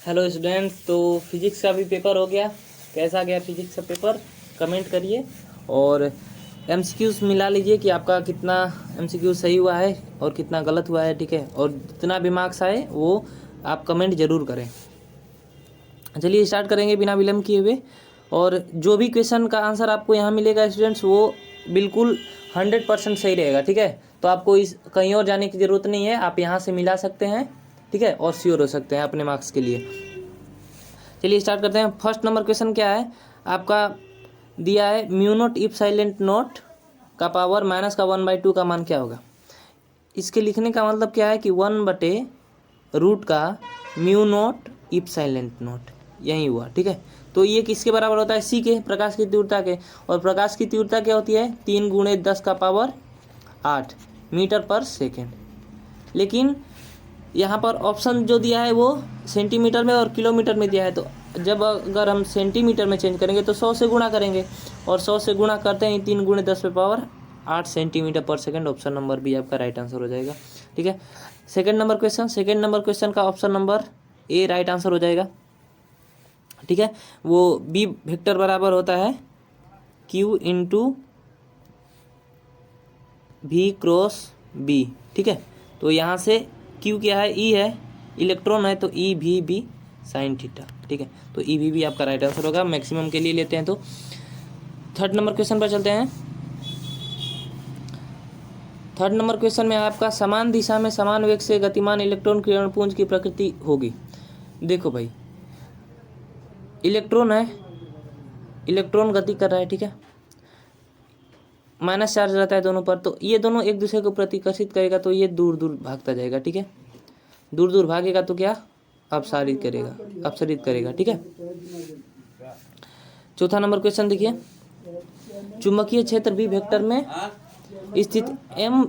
Hello student, तो physics का भी पेपर हो गया। कैसा गया फिजिक्स का पेपर, कमेंट करिए। और एमसीक्यूज मिला लीजिए कि आपका कितना एमसीक्यू सही हुआ है और कितना गलत हुआ है, ठीक है। और जितना भी मार्क्स आए वो आप कमेंट ज़रूर करें। चलिए स्टार्ट करेंगे बिना विलम्ब किए हुए। और जो भी क्वेश्चन का आंसर आपको यहाँ मिलेगा स्टूडेंट्स, वो बिल्कुल 100% सही रहेगा, ठीक है। तो आपको इस कहीं और जाने की ज़रूरत नहीं है, आप यहाँ से मिला सकते हैं, ठीक है, और श्योर हो सकते हैं अपने मार्क्स के लिए। चलिए स्टार्ट करते हैं। फर्स्ट नंबर क्वेश्चन क्या है आपका, दिया है mu naught if silent note का पावर माइनस का 1/2 का मान क्या होगा। इसके लिखने का मतलब क्या है कि 1/रूट का mu naught if silent note, यही हुआ, ठीक है। तो ये किसके बराबर होता है, सी के, प्रकाश की तीव्रता के। और प्रकाश की तीव्रता क्या होती है, 3 × 10⁸ मीटर पर सेकेंड। लेकिन यहाँ पर ऑप्शन जो दिया है वो सेंटीमीटर में और किलोमीटर में दिया है। तो जब अगर हम सेंटीमीटर में चेंज करेंगे तो 100 से गुणा करेंगे, और 100 से गुणा करते हैं 3 × 10⁸ सेंटीमीटर पर सेकेंड। ऑप्शन नंबर बी आपका राइट आंसर हो जाएगा, ठीक है। सेकेंड नंबर क्वेश्चन का option number A right answer हो जाएगा, ठीक है। वो बी वेक्टर बराबर होता है Q × V × B, ठीक है। तो यहाँ से Q क्या है, E है, इलेक्ट्रॉन है, तो EV साइन थीटा, ठीक है। तो EV आपका राइट आंसर होगा, मैक्सिमम के लिए लेते हैं। तो थर्ड नंबर क्वेश्चन पर चलते हैं। थर्ड नंबर क्वेश्चन में आपका समान दिशा में समान वेग से गतिमान इलेक्ट्रॉन किरणपुंज की प्रकृति होगी। देखो भाई, इलेक्ट्रॉन है, इलेक्ट्रॉन गति कर रहा है, ठीक है, माइनस चार्ज रहता है दोनों पर। तो ये दोनों एक दूसरे को प्रतिकर्षित करेगा, तो ये दूर दूर भागता जाएगा, ठीक है। दूर दूर भागेगा तो क्या, अपसारित करेगा, ठीक है। चौथा नंबर क्वेश्चन देखिए, चुंबकीय क्षेत्र बी वेक्टर में स्थित एम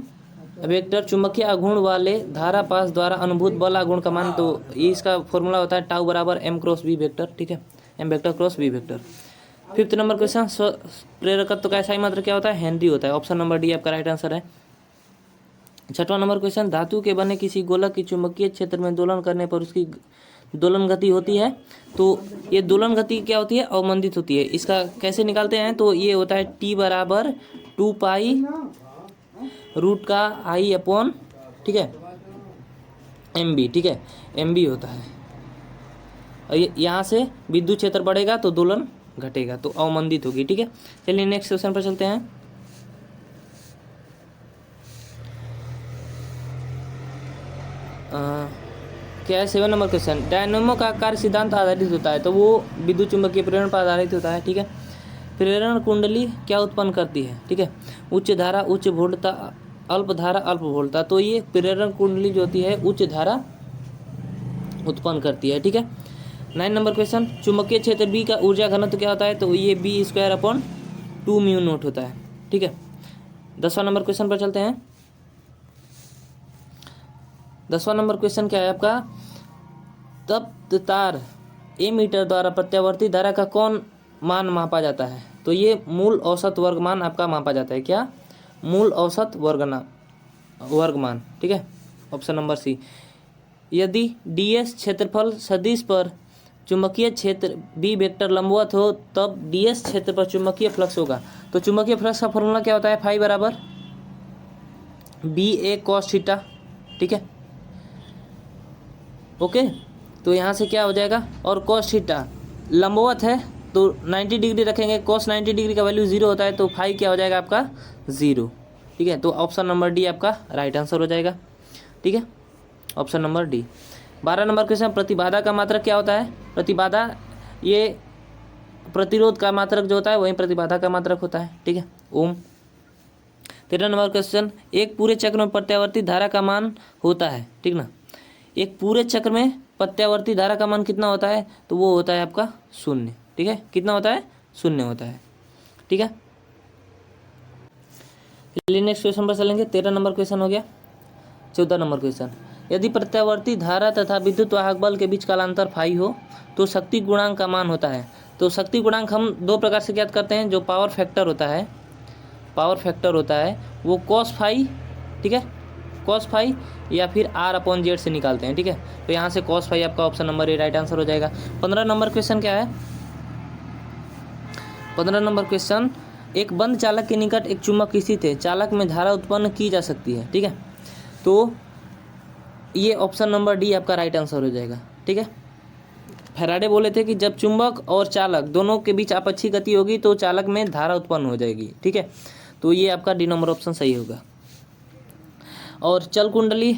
वेक्टर चुंबकीय आघूर्ण वाले धारा पास द्वारा अनुभूत बल आघूर्ण का मान। तो ये इसका फॉर्मूला होता है टाउ बराबर M × B वेक्टर, ठीक है, M vector cross B vector. Fifth number question, प्रेरकत्व का SI मात्रा क्या होता है, हेनरी होता है। ऑप्शन नंबर डी आपका राइट आंसर है। छठवां नंबर क्वेश्चन, धातु के बने किसी गोलक की चुंबकीय क्षेत्र में दोलन करने पर उसकी दोलन गति होती है। तो ये दोलन गति क्या होती है, अवमंदित होती है। इसका कैसे निकालते हैं, तो ये होता है T बराबर 2π√I/, ठीक है, MB, ठीक है, MB होता है। और यहाँ से विद्युत क्षेत्र बढ़ेगा तो दोलन घटेगा, तो अवमंदित होगी, ठीक है। चलिए नेक्स्ट क्वेश्चन पर चलते हैं। क्या है 7 नंबर क्वेश्चन, डायनेमो का कार्य सिद्धांत आधारित होता है। तो वो विद्युत चुंबकीय प्रेरण पर आधारित होता है, ठीक है। प्रेरण कुंडली क्या उत्पन्न करती है, ठीक है, उच्च धारा उच्च वोल्टता, अल्प धारा अल्प वोल्टता। तो ये प्रेरण कुंडली जो होती है उच्च धारा उत्पन्न करती है, ठीक है। 9 नंबर क्वेश्चन, चुंबकीय क्षेत्र बी का ऊर्जा घनत्व क्या होता है। तो ये B² / 2 μ0 होता है, ठीक है। 10वां नंबर क्वेश्चन पर चलते हैं। 10वां नंबर क्वेश्चन क्या है आपका, तप्त तार एमीटर द्वारा प्रत्यावर्ती धारा का कौन मान मापा जाता है। तो ये मूल औसत वर्गमान आपका मापा जाता है। क्या, मूल औसत वर्गमान, ठीक है। Option number C. यदि DS क्षेत्रफल सदिश पर चुंबकीय क्षेत्र B वेक्टर लंबवत हो, तब DS क्षेत्र पर चुंबकीय फ्लक्स होगा। तो चुंबकीय फ्लक्स का फॉर्मूला क्या होता है, फाई बराबर BA cos थीटा, ठीक है, ओके। तो यहाँ से क्या हो जाएगा, और cos थीटा लंबवत है तो 90 डिग्री रखेंगे, cos 90 डिग्री का वैल्यू 0 होता है, तो फाई क्या हो जाएगा आपका 0, ठीक है। तो ऑप्शन नंबर डी आपका राइट आंसर हो जाएगा, ठीक है, option number D. 12 number question, प्रतिबाधा का मात्रक क्या होता है। प्रतिबाधा ये प्रतिरोध का मात्रक जो होता है वही प्रतिबाधा का मात्रक होता है, ठीक है, ओम। 13 नंबर क्वेश्चन, एक पूरे चक्र में प्रत्यावर्ती धारा का मान होता है, ठीक ना। एक पूरे चक्र में प्रत्यावर्ती धारा का मान कितना होता है, तो वो होता है आपका 0, ठीक है। कितना होता है, 0 होता है, ठीक है। चलिए नेक्स्ट क्वेश्चन पर चलेंगे। 13 नंबर क्वेश्चन हो गया। 14 नंबर क्वेश्चन, यदि प्रत्यावर्ती धारा तथा विद्युत वाहक बल के बीच कालांतर फाई हो तो शक्ति गुणांक का मान होता है। तो शक्ति गुणांक हम 2 प्रकार से ज्ञात करते हैं। जो पावर फैक्टर होता है वो cos फाई, ठीक है, cos फाई या फिर R/Z से निकालते हैं, ठीक है। तो यहाँ से cos फाई आपका option number A right answer हो जाएगा। 15 नंबर क्वेश्चन क्या है? 15 नंबर क्वेश्चन, एक बंद चालक के निकट एक चुंबक स्थित है, चालक में धारा उत्पन्न की जा सकती है, ठीक है। तो ये ऑप्शन नंबर डी आपका राइट आंसर हो जाएगा, ठीक है। फैराडे बोले थे कि जब चुंबक और चालक दोनों के बीच आपसी गति होगी तो चालक में धारा उत्पन्न हो जाएगी, ठीक है। तो ये आपका डी नंबर ऑप्शन सही होगा। और चल कुंडली,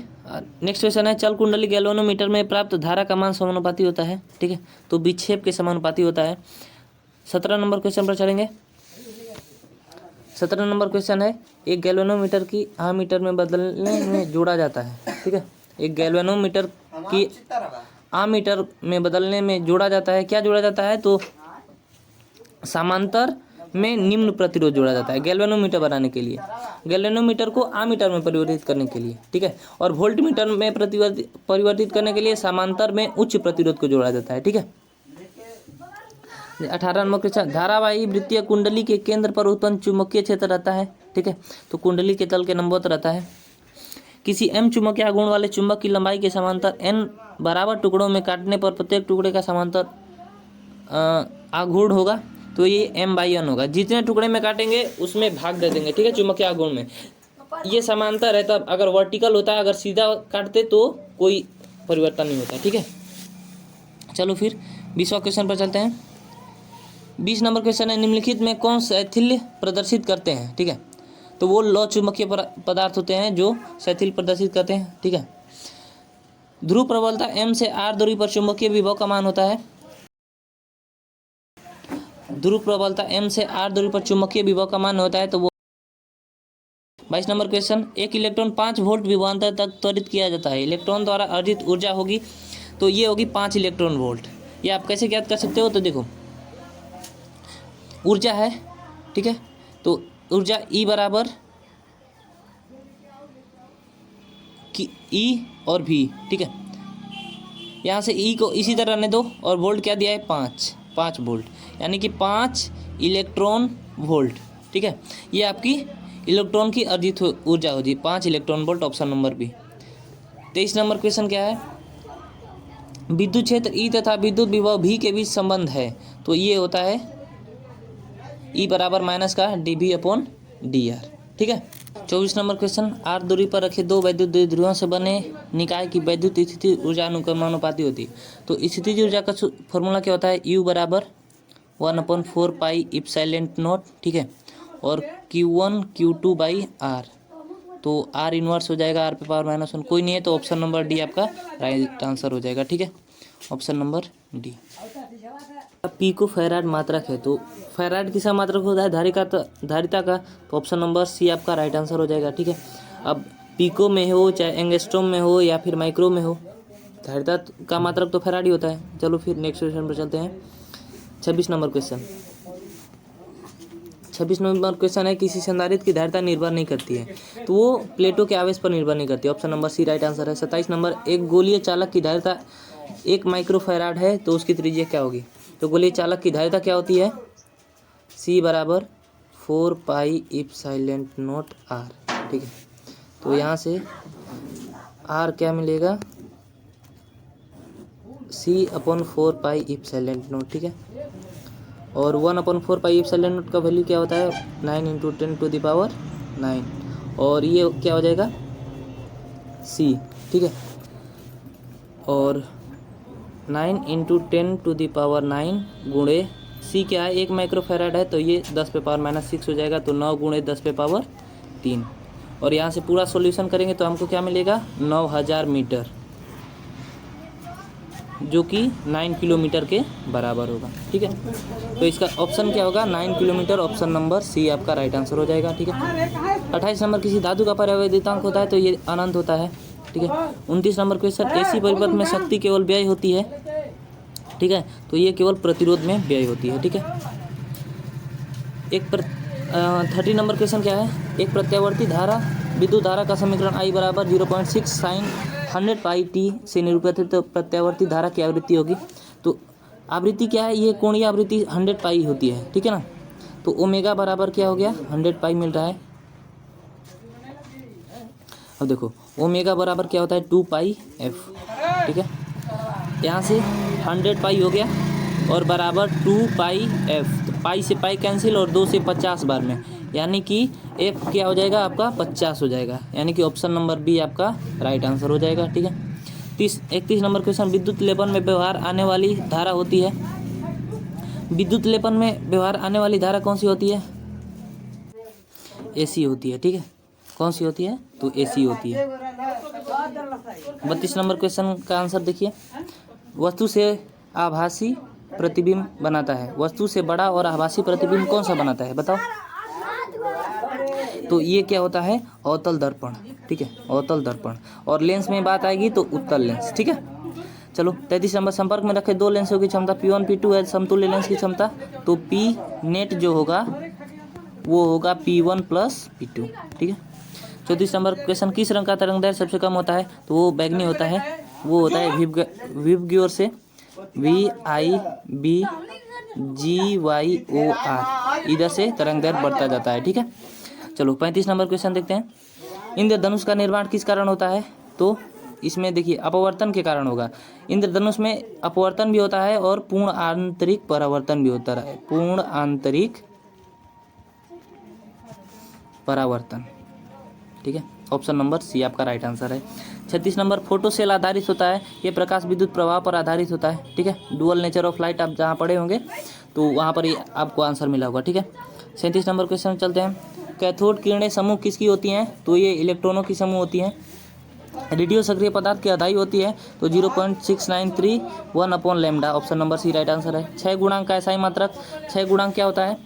नेक्स्ट क्वेश्चन है, चल कुंडली गैल्वेनोमीटर में प्राप्त धारा का मान समानुपाती होता है, ठीक है। तो विक्षेप के समानुपाती होता है। 17 नंबर क्वेश्चन पर चलेंगे। 17 नंबर क्वेश्चन है, एक गैल्वेनोमीटर की आमीटर में बदलने में जोड़ा जाता है, ठीक है। एक गैल्वेनोमीटर की आमीटर में बदलने में जोड़ा जाता है, क्या जोड़ा जाता है? तो समांतर में निम्न प्रतिरोध जोड़ा जाता है गैल्वेनोमीटर बनाने के लिए, गैल्वेनोमीटर को आमीटर में परिवर्तित करने के लिए, ठीक है। और वोल्टमीटर में परिवर्तित करने के लिए समांतर में उच्च प्रतिरोध को जोड़ा जाता है, ठीक है। 18 नंबर क्वेश्चन, धारावाही वृत्तीय कुंडली के केंद्र पर उत्पन्न चुंबकीय क्षेत्र रहता है, ठीक है। तो कुंडली के तल के लंबवत रहता है। किसी m चुंबकीय आघूर्ण वाले चुंबक की लंबाई के समांतर n बराबर टुकड़ों में काटने पर प्रत्येक टुकड़े का समांतर आघूर्ण होगा, तो ये m/n होगा। जितने टुकड़े में काटेंगे उसमें भाग दे देंगे, ठीक है, चुंबकीय आघूर्ण में। ये समांतर है, तब अगर वर्टिकल होता है, अगर सीधा काटते तो कोई परिवर्तन नहीं होता, ठीक है। चलो फिर 20वां क्वेश्चन पर चलते हैं। 20 नंबर क्वेश्चन है, निम्नलिखित में कौन शैथिल्य प्रदर्शित करते हैं, ठीक है। तो वो लौ चुंबकीय पदार्थ होते हैं जो शैथिल्य प्रदर्शित करते हैं, ठीक है। ध्रुव प्रबलता m से r दूरी पर चुंबकीय विभव का मान होता है। ध्रुव प्रबलता m से r दूरी पर चुंबकीय विभव का मान होता है, तो वो 22 नंबर क्वेश्चन, एक इलेक्ट्रॉन 5 वोल्ट विभवांतर तक त्वरित किया जाता है, इलेक्ट्रॉन द्वारा अर्जित ऊर्जा होगी, तो ये होगी 5 इलेक्ट्रॉन वोल्ट। ये आप कैसे ज्ञात कर सकते हो? तो देखो, ऊर्जा है, ठीक है। तो ऊर्जा E बराबर E और V, ठीक है। यहाँ से E को इसी तरह रहने दो और वोल्ट क्या दिया है? 5 वोल्ट, यानी कि 5 इलेक्ट्रॉन वोल्ट, ठीक है। ये आपकी इलेक्ट्रॉन की अर्जित ऊर्जा होगी 5 electron volt, option number B. 23 number question क्या है? विद्युत क्षेत्र E तथा विद्युत विभव V के बीच संबंध है, तो ये होता है E बराबर माइनस का dV/dr, ठीक है। 24 नंबर क्वेश्चन, r दूरी पर रखे दो वैद्युत द्विध्रुवों से बने निकाय की वैद्युत स्थिति ऊर्जा अनुक्रमानुपाती होती है, तो स्थितिज ऊर्जा का फॉर्मूला क्या होता है? U बराबर 1/4 पाई एप्सिलॉन नॉट, ठीक है। और Q1 Q2/r, तो r इनवर्स हो जाएगा r पे पावर -1, कोई नहीं है, तो ऑप्शन नंबर डी आपका राइट आंसर हो जाएगा, ठीक है। Option number D. Pico farad मात्रक है, तो फैराड किसका मात्रक होता है? धारिता का, तो ऑप्शन नंबर सी आपका राइट आंसर हो जाएगा, ठीक है। अब पिको में हो चाहे एंगस्ट्रॉम में हो या फिर माइक्रो में हो, धारिता का मात्रक तो फैराड ही होता है। चलो फिर नेक्स्ट क्वेश्चन पर चलते हैं। 26 नंबर क्वेश्चन, 26 नंबर क्वेश्चन है, किसी संधारित्र की धारिता निर्भर नहीं करती है, तो वो प्लेटों के आवेश पर निर्भर नहीं करती, option number C right answer है। 27 नंबर, एक गोलीय चालक की धारिता 1 माइक्रोफैराड है, तो उसकी त्रिज्या क्या होगी? तो गोलीय चालक की धारिता क्या होती है? C बराबर 4 पाई एप्सिलॉन नॉट r, ठीक है। तो यहाँ से r क्या मिलेगा? C/4 पाई एप्सिलॉन नॉट, ठीक है। और 1/4 पाई एप्सिलॉन नॉट का वैल्यू क्या होता है? 9 × 10⁹, और ये क्या हो जाएगा? C, ठीक है। और 9 × 10⁹ गुणे C क्या है? 1 माइक्रोफैराड है, तो ये 10⁻⁻6 हो जाएगा, तो 9 × 10⁻3। और यहाँ से पूरा सॉल्यूशन करेंगे तो हमको क्या मिलेगा? 9000 मीटर, जो कि 9 किलोमीटर के बराबर होगा, ठीक है। तो इसका ऑप्शन क्या होगा? 9 किलोमीटर, ऑप्शन नंबर सी आपका राइट आंसर हो जाएगा, ठीक है। 28 नंबर, किसी धातु का परावैद्युतांक होता है तो ये अनंत होता है, ठीक है। 29 नंबर क्वेश्चन, एसी परिपथ में शक्ति केवल व्यय होती है, ठीक है, तो ये केवल प्रतिरोध में व्यय होती है, ठीक है। 30 नंबर क्वेश्चन क्या है? एक प्रत्यावर्ती धारा विद्युत धारा का समीकरण I बराबर 0.6 साइन 100 पाई t से निरूपित है, तो प्रत्यावर्ती धारा की आवृत्ति होगी, तो आवृत्ति क्या है? ये कोणीय आवृत्ति 100 पाई होती है, ठीक है ना। तो ओमेगा बराबर क्या हो गया? 100 पाई मिल रहा है। अब देखो, ओमेगा बराबर क्या होता है 2 पाई एफ, ठीक है। यहाँ से 100 पाई हो गया और बराबर 2 पाई एफ, तो पाई से पाई कैंसिल और 2 से 50 बार में, यानी कि एफ क्या हो जाएगा आपका 50 हो जाएगा, यानी कि ऑप्शन नंबर बी आपका राइट आंसर हो जाएगा, ठीक है। 31 नंबर क्वेश्चन, विद्युत लेपन में व्यवहार आने वाली धारा होती है। विद्युत लेपन में व्यवहार आने वाली धारा कौन सी होती है? एसी होती है, ठीक है। कौन सी होती है? तो एसी होती है। 32 नंबर क्वेश्चन का आंसर देखिए, वस्तु से आभासी प्रतिबिंब बनाता है। वस्तु से बड़ा और आभासी प्रतिबिंब कौन सा बनाता है बताओ? तो ये क्या होता है? अवतल दर्पण, ठीक है, अवतल दर्पण। और लेंस में बात आएगी तो उत्तल लेंस, ठीक है। चलो 33 नंबर, संपर्क में रखे दो लेंसों की क्षमता P1 P2 है, समतुल्य लेंस की क्षमता, तो P नेट जो होगा वो होगा P1 प्लस P2, ठीक है। 34 नंबर क्वेश्चन, किस रंग का तरंगदैर्घ्य सबसे कम होता है? तो वो बैगनी होता है, वो होता है विबग्योर से, VIBGYOR, इधर से तरंगदैर्घ्य बढ़ता जाता है, ठीक है। चलो 35 नंबर क्वेश्चन देखते हैं, इंद्रधनुष का निर्माण किस कारण होता है? तो इसमें देखिए अपवर्तन के कारण होगा। इंद्रधनुष में अपवर्तन भी होता है और पूर्ण आंतरिक परावर्तन भी होता है, पूर्ण आंतरिक परावर्तन, ठीक है। ऑप्शन नंबर सी आपका राइट आंसर है। 36 नंबर, फोटो सेल आधारित होता है, ये प्रकाश विद्युत प्रवाह पर आधारित होता है, ठीक है। डुअल नेचर ऑफ लाइट आप जहाँ पढ़े होंगे तो वहाँ पर ये आपको आंसर मिला होगा, ठीक है। 37 नंबर क्वेश्चन चलते हैं, कैथोड किरणें समूह किसकी होती हैं? तो ये इलेक्ट्रॉनों की समूह होती हैं। रेडियो सक्रिय पदार्थ की आधाई होती है, तो 0.693 1/λ, option number C right answer है। 6 गुणांक का एसआई मात्रक, 6 गुणांक क्या होता है?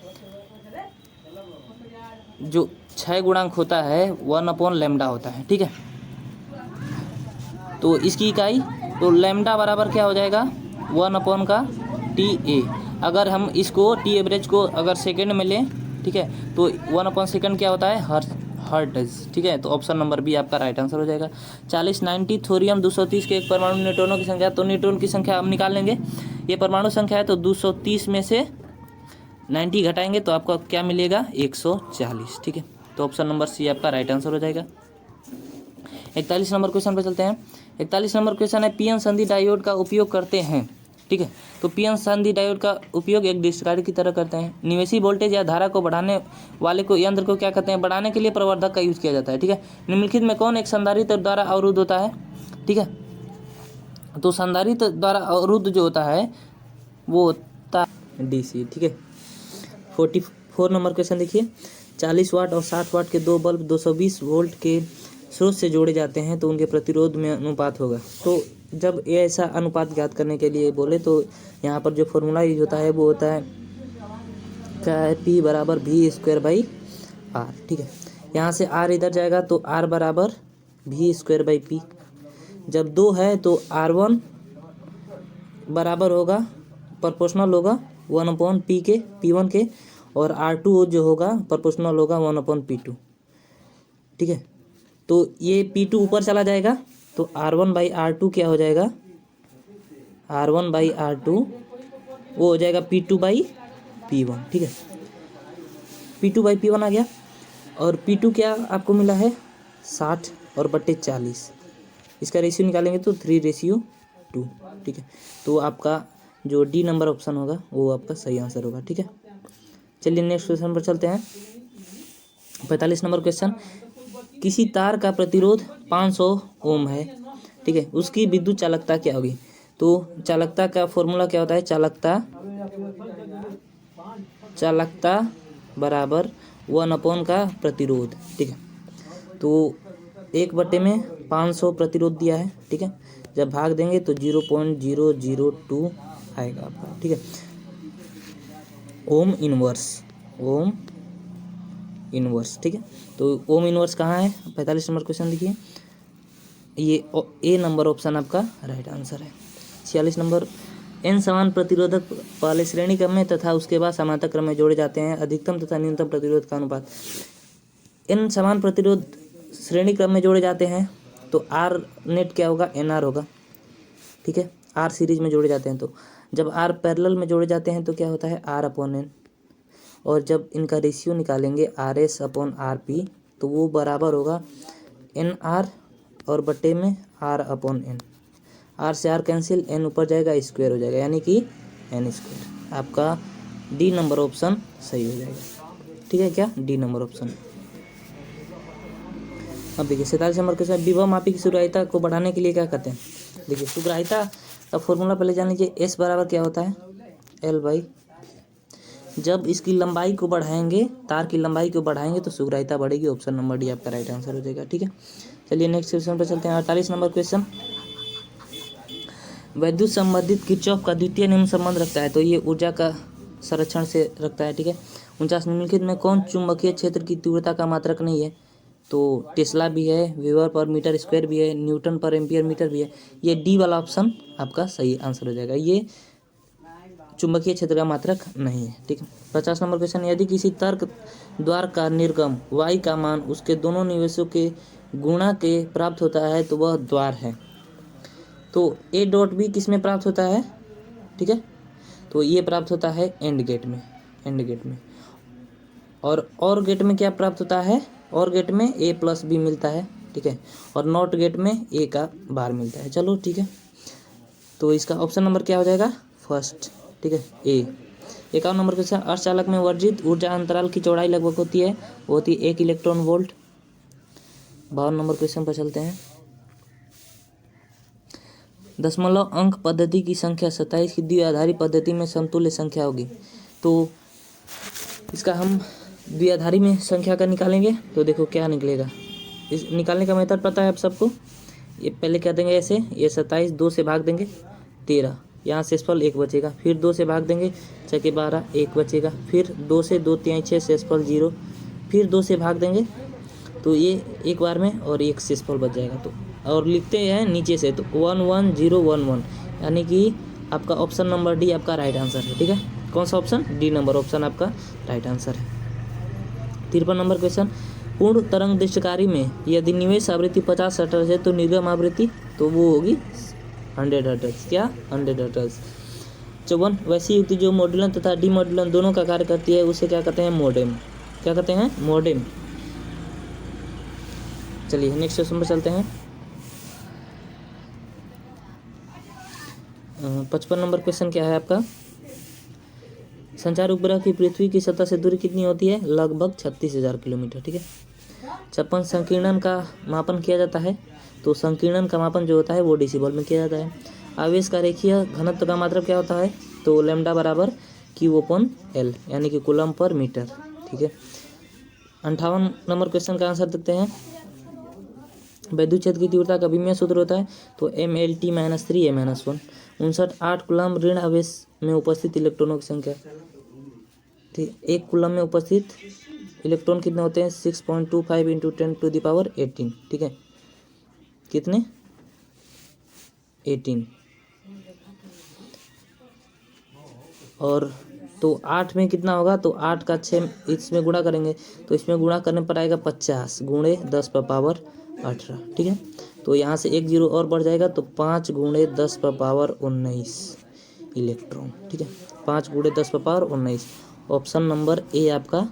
जो 6 गुणांक होता है 1/λ होता है, ठीक है। तो इसकी इकाई, तो लैम्डा बराबर क्या हो जाएगा 1/TA। अगर हम इसको टी एवरेज को अगर सेकेंड में लें, ठीक है, तो 1/सेकेंड क्या होता है हर्ट्ज, ठीक है। तो ऑप्शन नंबर बी आपका राइट आंसर हो जाएगा। 40 90 थोरियम 230 के एक परमाणु न्यूट्रॉनों की संख्या, तो न्यूट्रॉन की संख्या हम निकाल लेंगे, ये परमाणु संख्या है, तो 230 में से 90 घटाएंगे तो आपको क्या मिलेगा 140, ठीक है। तो ऑप्शन नंबर सी आपका राइट आंसर हो जाएगा। 41 नंबर क्वेश्चन पे चलते हैं। 41 नंबर क्वेश्चन है, पीएन संधि डायोड का उपयोग करते हैं, ठीक है। तो पीएन संधि डायोड का उपयोग एक डिस्चार्ज की तरह करते हैं। निवेशी वोल्टेज या धारा को बढ़ाने वाले को यंत्र को क्या कहते हैं? बढ़ाने के लिए प्रवर्धक का यूज किया जाता है, ठीक है। निम्नलिखित में कौन एक संधारित्र द्वारा अवरुद्ध होता है? ठीक है, तो संधारित्र द्वारा अवरुद्ध जो होता है वो होता है डीसी, ठीक है। 44 नंबर क्वेश्चन देखिए, 40 वाट और 60 वाट के दो बल्ब 220 वोल्ट के स्रोत से जोड़े जाते हैं तो उनके प्रतिरोध में अनुपात होगा। तो जब ये ऐसा अनुपात ज्ञात करने के लिए बोले तो यहाँ पर जो फॉर्मूला यूज होता है वो होता है क्या है, P बराबर V²/R, ठीक है। यहाँ से R इधर जाएगा तो R बराबर V²/P। जब 2 है तो R1 बराबर होगा, प्रोपोर्शनल होगा 1/P के, P1 के, और R2 जो होगा प्रोपोर्शनल होगा 1/P2, ठीक है। तो ये P2 ऊपर चला जाएगा तो R1/R2 क्या हो जाएगा, R1/R2 वो हो जाएगा P2/P1, ठीक है। P2/P1 आ गया, और P2 क्या आपको मिला है 60 और बट्टे 40, इसका रेशियो निकालेंगे तो 3:2, ठीक है। तो आपका जो डी नंबर ऑप्शन होगा वो आपका सही आंसर होगा, ठीक है। चलिए नेक्स्ट क्वेश्चन पर चलते हैं। 45 नंबर क्वेश्चन, किसी तार का प्रतिरोध 500 ओम है, ठीक है, उसकी विद्युत चालकता क्या होगी? तो चालकता का फॉर्मूला क्या होता है, चालकता बराबर 1 का प्रतिरोध, ठीक है। तो 1/500 प्रतिरोध दिया है, ठीक है, जब भाग देंगे तो 0.002 आएगा आपका, ठीक है। ओम इनवर्स, ठीक है। तो ओम इनवर्स कहाँ है? 45 नंबर क्वेश्चन देखिए, ये ए नंबर ऑप्शन आपका राइट आंसर है। 46 नंबर, एन समान प्रतिरोधक पहले श्रेणी क्रम में तथा उसके बाद समांतर क्रम में जोड़े जाते हैं, अधिकतम तथा न्यूनतम प्रतिरोध का अनुपात। एन समान प्रतिरोध श्रेणी क्रम में जोड़े जाते हैं तो आर नेट क्या होगा, NR होगा, ठीक है। आर सीरीज में जोड़े जाते हैं तो, जब आर पैरेलल में जोड़े जाते हैं तो क्या होता है R/N, और जब इनका रेशियो निकालेंगे RS/RP तो वो बराबर होगा NR और बट्टे में आर अपॉन एन, आर से आर कैंसिल, एन ऊपर जाएगा, स्क्वायर हो जाएगा, यानी कि एन स्क्वायर। आपका डी नंबर ऑप्शन सही हो जाएगा। ठीक है क्या, डी नंबर ऑप्शन। अब देखिए 47 नंबर क्वेश्चन, विभव मापी की सुग्राहिता को बढ़ाने के लिए क्या करते हैं। देखिए सुग्राहिता का फॉर्मूला पहले जान लीजिए, एस बराबर क्या होता है, एल बाई। जब इसकी लंबाई को बढ़ाएंगे, तार की लंबाई को बढ़ाएंगे तो सुग्राहिता बढ़ेगी। ऑप्शन नंबर डी आपका राइट आंसर हो जाएगा। ठीक है, चलिए नेक्स्ट क्वेश्चन पर चलते हैं। 48 नंबर क्वेश्चन, वैद्युत संबंधित किरचॉफ का द्वितीय नियम संबंध रखता है, तो ये ऊर्जा का संरक्षण से रखता है। ठीक है, 49 निम्नलिखित में कौन चुंबकीय क्षेत्र की तीव्रता का मात्रक नहीं है, तो टेस्ला भी है, वेबर पर मीटर स्क्वायर भी है, न्यूटन पर एम्पियर मीटर भी है। ये डी वाला ऑप्शन आपका सही आंसर हो जाएगा, ये चुंबकीय क्षेत्र का मात्रक नहीं है। ठीक है, 50 नंबर क्वेश्चन, यदि किसी तर्क द्वार का निर्गम y का मान उसके दोनों निवेशों के गुणा के प्राप्त होता है तो वह द्वार है। तो ए डॉट बी किस में प्राप्त होता है, ठीक है, तो ये प्राप्त होता है एंड गेट में, एंड गेट में। और गेट में क्या प्राप्त होता है, और गेट में ए प्लस बी मिलता है। ठीक है, और नॉट गेट में ए का बार मिलता है। चलो ठीक है, तो इसका ऑप्शन नंबर क्या हो जाएगा, फर्स्ट। ठीक है, ए। 51 नंबर क्वेश्चन, अर्धचालक में वर्जित ऊर्जा अंतराल की चौड़ाई लगभग होती है, वो होती है 1 इलेक्ट्रॉन वोल्ट। 52 नंबर क्वेश्चन पर चलते हैं। दशमलव अंक पद्धति की संख्या 27 की द्विआधारी पद्धति में समतुल्य संख्या होगी, तो इसका हम द्विआधारी में संख्या का निकालेंगे। तो देखो क्या निकलेगा, इस निकालने का मेथड पता है आप सबको। ये पहले क्या देंगे ऐसे, ये 27 2 से भाग देंगे 13, यहाँ शेषफल 1 बचेगा, फिर 2 से भाग देंगे 6 के 12 1 बचेगा, फिर 2 से 2 3 6 शेषफल 0, फिर 2 से भाग देंगे तो ये एक बार में और एक शेषफल बच जाएगा। तो और लिखते हैं नीचे से, तो 1 1 0 1 1, यानी कि आपका ऑप्शन नंबर डी आपका राइट आंसर है। ठीक है, कौन सा ऑप्शन, डी नंबर ऑप्शन आपका राइट आंसर है। 53 नंबर क्वेश्चन, पूर्ण तरंग दृश्यकारी में यदि निवेश आवृत्ति 50 हर्ट्ज है तो निर्गम आवृत्ति तो वो होगी 100 हर्ट्ज। क्या, 100 हर्ट्ज। 54, वैसी युक्ति जो मॉड्यूलन तथा डी मॉड्यूलन दोनों का कार्य करती है उसे क्या कहते हैं, मोडेम। क्या कहते हैं, मोडेम। चलिए नेक्स्ट क्वेश्चन पर चलते हैं। 55 नंबर क्वेश्चन क्या है आपका, संचार उपग्रह की पृथ्वी की सतह से दूरी कितनी होती है, लगभग 36,000 किलोमीटर। ठीक है, 56, संकीर्णन का मापन किया जाता है, तो संकीर्णन का मापन जो होता है वो डेसिबल में किया जाता है। आवेश का रेखीय घनत्व का मात्रक क्या होता है, तो लैम्डा बराबर क्यू अपॉन एल, यानी कि कूलम पर मीटर। ठीक है, 58 नंबर क्वेश्चन का आंसर देखते हैं। वैद्युत क्षेत्र की तीव्रता का विमीय सूत्र होता है, तो MLT - 3 A-1। 59, 8 कूलम ऋण आवेश में उपस्थित इलेक्ट्रॉनों की संख्या। ठीक, एक कूलम में उपस्थित इलेक्ट्रॉन कितने होते हैं, 6.25 × 10⁻18। ठीक है, कितने, 18। और तो 8 में कितना होगा, तो 8 का 6 इसमें गुणा करेंगे, तो इसमें गुणा करने पर आएगा 50 गुणे 10⁻18। ठीक है, तो यहाँ से 1 0 और बढ़ जाएगा, तो 5 गुणे 10⁻19 इलेक्ट्रॉन। ठीक है, 5 गुणे 10⁻19। ऑप्शन नंबर ए आपका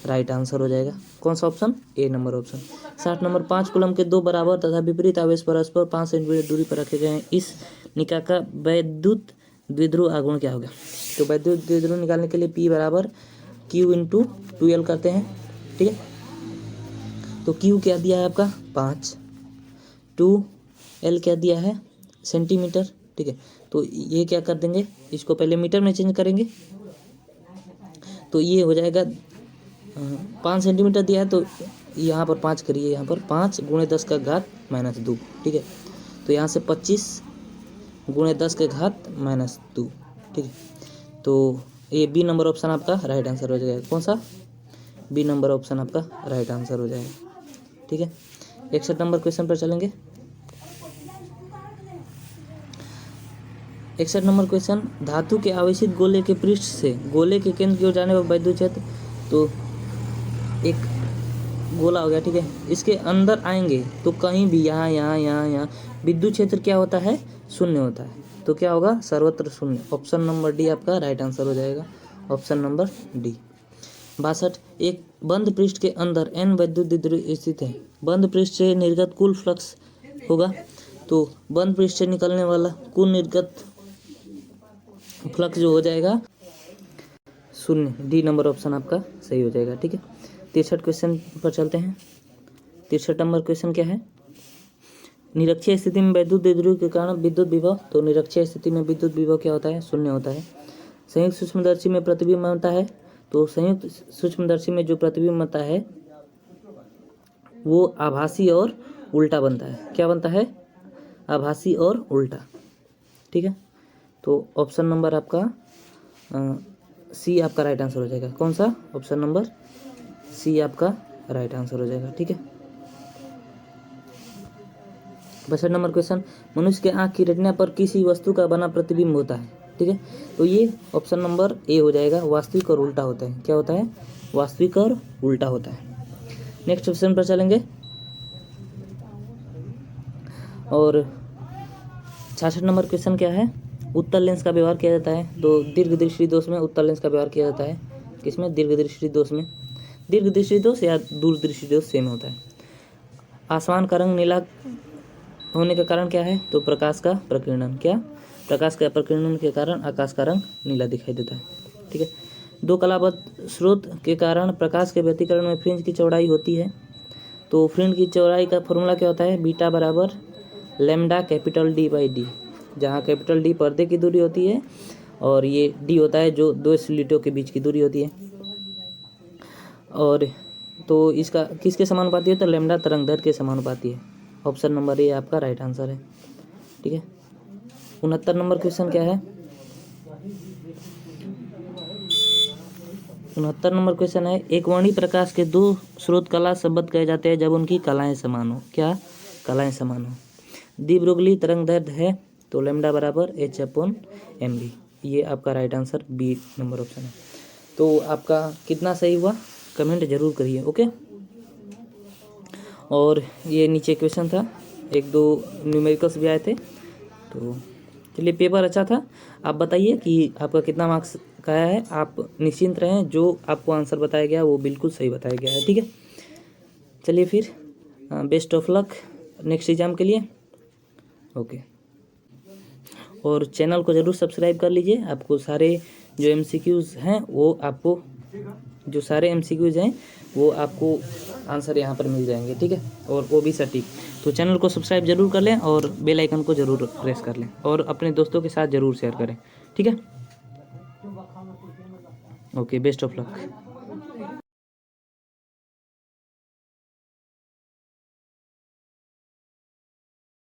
राइट आंसर हो जाएगा। कौन सा ऑप्शन, ए नंबर ऑप्शन। 60 नंबर, 5 कूलम के 2 बराबर तथा विपरीत आवेश परस्पर 5 सेंटीमीटर दूरी पर रखे गए हैं, इस निकाय का वैद्युत द्विध्रुव आघूर्ण क्या होगा। तो वैद्युत द्विध्रुव निकालने के लिए P बराबर Q × 2L करते हैं। ठीक है, तो Q क्या दिया है आपका 5, 2L क्या दिया है सेंटीमीटर। ठीक है, तो ये क्या कर देंगे, इसको पहले मीटर में चेंज करेंगे, तो ये हो जाएगा 5 सेंटीमीटर दिया है, तो यहाँ पर 5 करिए, यहाँ पर 5 गुणे 10 का घात -2। ठीक है, तो यहाँ से 25 गुणे 10 के घात -2। ठीक है, तो ये बी नंबर ऑप्शन आपका राइट आंसर हो जाएगा। कौन सा, बी नंबर ऑप्शन आपका राइट आंसर हो जाएगा। ठीक है, 61 नंबर क्वेश्चन पर चलेंगे। 61 नंबर क्वेश्चन, धातु के आवेशित गोले के पृष्ठ से गोले के केंद्र की ओर जाने पर वैद्युत क्षेत्र, तो एक गोला हो गया। ठीक है, इसके अंदर आएंगे तो कहीं भी यहाँ विद्युत क्षेत्र क्या होता है, शून्य होता है, तो क्या होगा, सर्वत्र शून्य। ऑप्शन नंबर डी आपका राइट आंसर हो जाएगा, ऑप्शन नंबर डी। 62, एक बंद पृष्ठ के अंदर n वैद्युत द्विध्रुव स्थित है, बंद पृष्ठ से निर्गत कुल फ्लक्स होगा। तो बंद पृष्ठ से निकलने वाला कुल निर्गत फ्लक्स जो हो जाएगा 0। डी नंबर ऑप्शन आपका सही हो जाएगा। ठीक है, 63 क्वेश्चन पर चलते हैं। 63 नंबर क्वेश्चन क्या है? निरक्षीय स्थिति में वैद्युत द्विध्रुव के कारण विद्युत विभव। तो निरक्षीय स्थिति में विद्युत विभव क्या होता है? 0 होता है। संयुक्त सूक्ष्मदर्शी में प्रतिबिंब बनता है। तो संयुक्त सूक्ष्मदर्शी में जो प्रतिबिंब बनता है वो आभासी और उल्टा बनता है। क्या बनता है? आभासी और उल्टा। ठीक है, तो ऑप्शन नंबर आपका सी आपका राइट आंसर हो जाएगा। कौन सा? ऑप्शन नंबर सी आपका राइट आंसर हो जाएगा। ठीक है, 62 नंबर क्वेश्चन, मनुष्य के आंख की रेटिना पर किसी वस्तु का बना प्रतिबिंब होता है। ठीक है, तो ये ऑप्शन नंबर ए हो जाएगा। वास्तविक और उल्टा होता है। क्या होता है? वास्तविक और उल्टा होता है। नेक्स्ट क्वेश्चन पर चलेंगे। और 66 नंबर क्वेश्चन क्या है? उत्तल लेंस का व्यवहार किया जाता है। तो दीर्घ दृष्टि दोष में उत्तल लेंस का व्यवहार किया जाता है। किसमें? दीर्घ दृष्टि दोष में। दीर्घ दृष्टि दोष या दूर दृष्टि दोष सेम होता है। आसमान का रंग नीला होने का कारण क्या है? तो प्रकाश का प्रकीर्णन। क्या? प्रकाश का प्रकीर्णन के कारण आकाश का रंग नीला दिखाई देता है। ठीक है, दो कलाबद्ध स्रोत के कारण प्रकाश के व्यतिकरण में फ्रिंज की चौड़ाई होती है। तो फ्रिंज की चौड़ाई का फॉर्मूला क्या होता है? बीटा बराबर lambda capital D by D, जहाँ कैपिटल डी पर्दे की दूरी होती है और ये डी होता है जो दो स्लिटों के बीच की दूरी होती है। और तो इसका किसके समानुपाती है? तो लैम्डा तरंगदैर्घ्य के समानुपाती है। ऑप्शन नंबर ए आपका राइट आंसर है। ठीक है, 69 नंबर क्वेश्चन क्या है? 69 नंबर क्वेश्चन है, एक वर्णी प्रकाश के दो स्रोत कला संबद्ध कहे जाते हैं जब उनकी कलाएं समान हो। क्या? कलाएं समान हो। द्विब्रुगली तरंगदैर्घ्य है तो लैम्डा बराबर h/mv। ये आपका right answer B number option है। तो आपका कितना सही हुआ कमेंट जरूर करिए। ओके, और ये नीचे क्वेश्चन था, एक दो न्यूमेरिकल्स भी आए थे। तो चलिए, पेपर अच्छा था। आप बताइए कि आपका कितना मार्क्स का है। आप निश्चिंत रहें, जो आपको आंसर बताया गया वो बिल्कुल सही बताया गया है। ठीक है, चलिए फिर best of luck next exam के लिए। ओके, और चैनल को ज़रूर सब्सक्राइब कर लीजिए। आपको सारे जो MCQs हैं वो आपको वो आपको आंसर यहाँ पर मिल जाएंगे। ठीक है, और वो भी सटीक। तो चैनल को सब्सक्राइब जरूर कर लें और बेल आइकन को ज़रूर प्रेस कर लें और अपने दोस्तों के साथ ज़रूर शेयर करें। ठीक है, ओके, बेस्ट ऑफ लक।